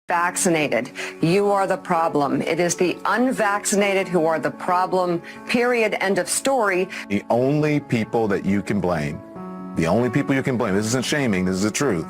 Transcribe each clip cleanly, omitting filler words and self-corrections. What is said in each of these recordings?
Vaccinated. You are the problem. It is the unvaccinated who are the problem, period, end of story. The only people that you can blame, this isn't shaming, this is the truth.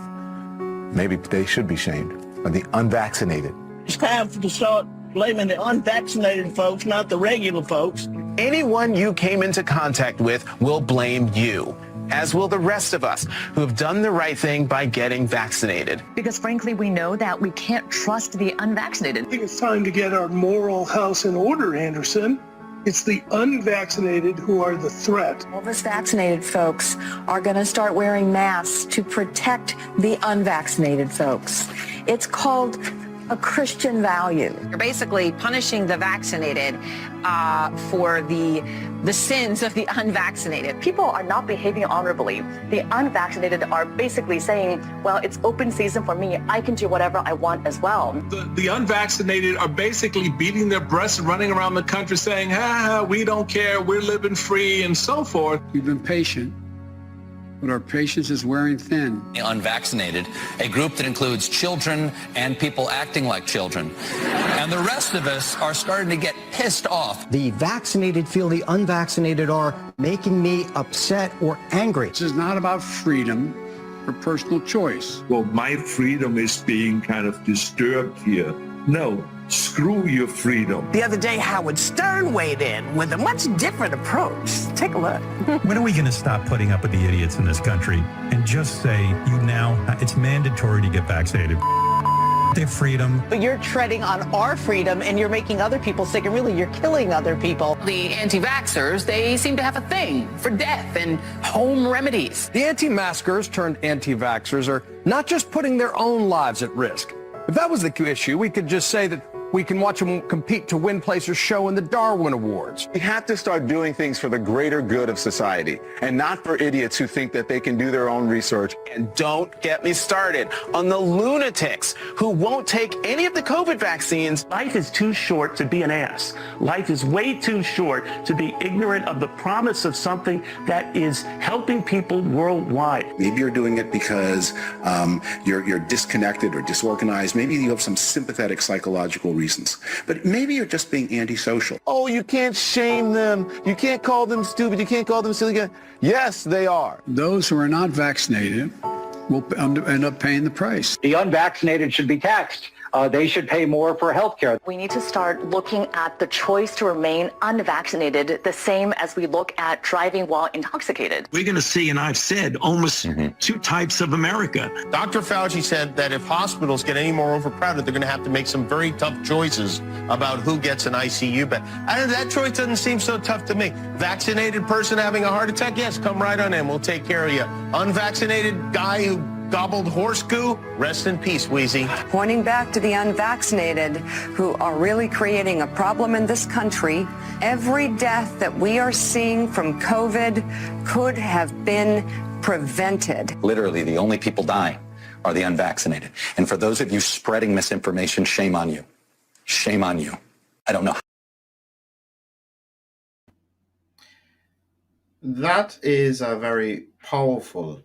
Maybe they should be shamed, are the unvaccinated. It's time to start blaming the unvaccinated folks, not the regular folks. Anyone you came into contact with will blame you, as will the rest of us who have done the right thing by getting vaccinated. Because frankly, we know that we can't trust the unvaccinated. I think it's time to get our moral house in order, Anderson. It's the unvaccinated who are the threat. All of us vaccinated folks are going to start wearing masks to protect the unvaccinated folks. It's called a Christian value. You're basically punishing the vaccinated for the sins of the unvaccinated. People are not behaving honorably. The unvaccinated are basically saying, well, it's open season for me. I can do whatever I want as well. The unvaccinated are basically beating their breasts and running around the country saying, we don't care, we're living free and so forth. We've been patient, but our patience is wearing thin. The unvaccinated, a group that includes children and people acting like children. And the rest of us are starting to get pissed off. The vaccinated feel the unvaccinated are making me upset or angry. This is not about freedom or personal choice. Well, my freedom is being kind of disturbed here. No, screw your freedom. The other day, Howard Stern weighed in with a much different approach. Take a look. When are we going to stop putting up with the idiots in this country and just say, it's mandatory to get vaccinated? Their freedom. But you're treading on our freedom and you're making other people sick, and really you're killing other people. The anti-vaxxers, they seem to have a thing for death and home remedies. The anti-maskers turned anti-vaxxers are not just putting their own lives at risk. If that was the issue, we could just say that we can watch them compete to win place or show in the Darwin Awards. We have to start doing things for the greater good of society and not for idiots who think that they can do their own research. And don't get me started on the lunatics who won't take any of the COVID vaccines. Life is too short to be an ass. Life is way too short to be ignorant of the promise of something that is helping people worldwide. Maybe you're doing it because you're disconnected or disorganized. Maybe you have some sympathetic psychological reasons. But maybe you're just being antisocial. Oh, you can't shame them. You can't call them stupid. You can't call them silly. Yes, they are. Those who are not vaccinated will end up paying the price. The unvaccinated should be taxed. They should pay more for health care. We need to start looking at the choice to remain unvaccinated the same as we look at driving while intoxicated. We're going to see, and I've said, almost two types of America. Dr. Fauci said that if hospitals get any more overcrowded, they're going to have to make some very tough choices about who gets an ICU bed. That choice doesn't seem so tough to me. Vaccinated person having a heart attack, yes, come right on in. We'll take care of you. Unvaccinated guy who gobbled horse goo, rest in peace, Wheezy. Pointing back to the unvaccinated who are really creating a problem in this country, every death that we are seeing from COVID could have been prevented. Literally, the only people dying are the unvaccinated. And for those of you spreading misinformation, shame on you. Shame on you. I don't know. That is a very powerful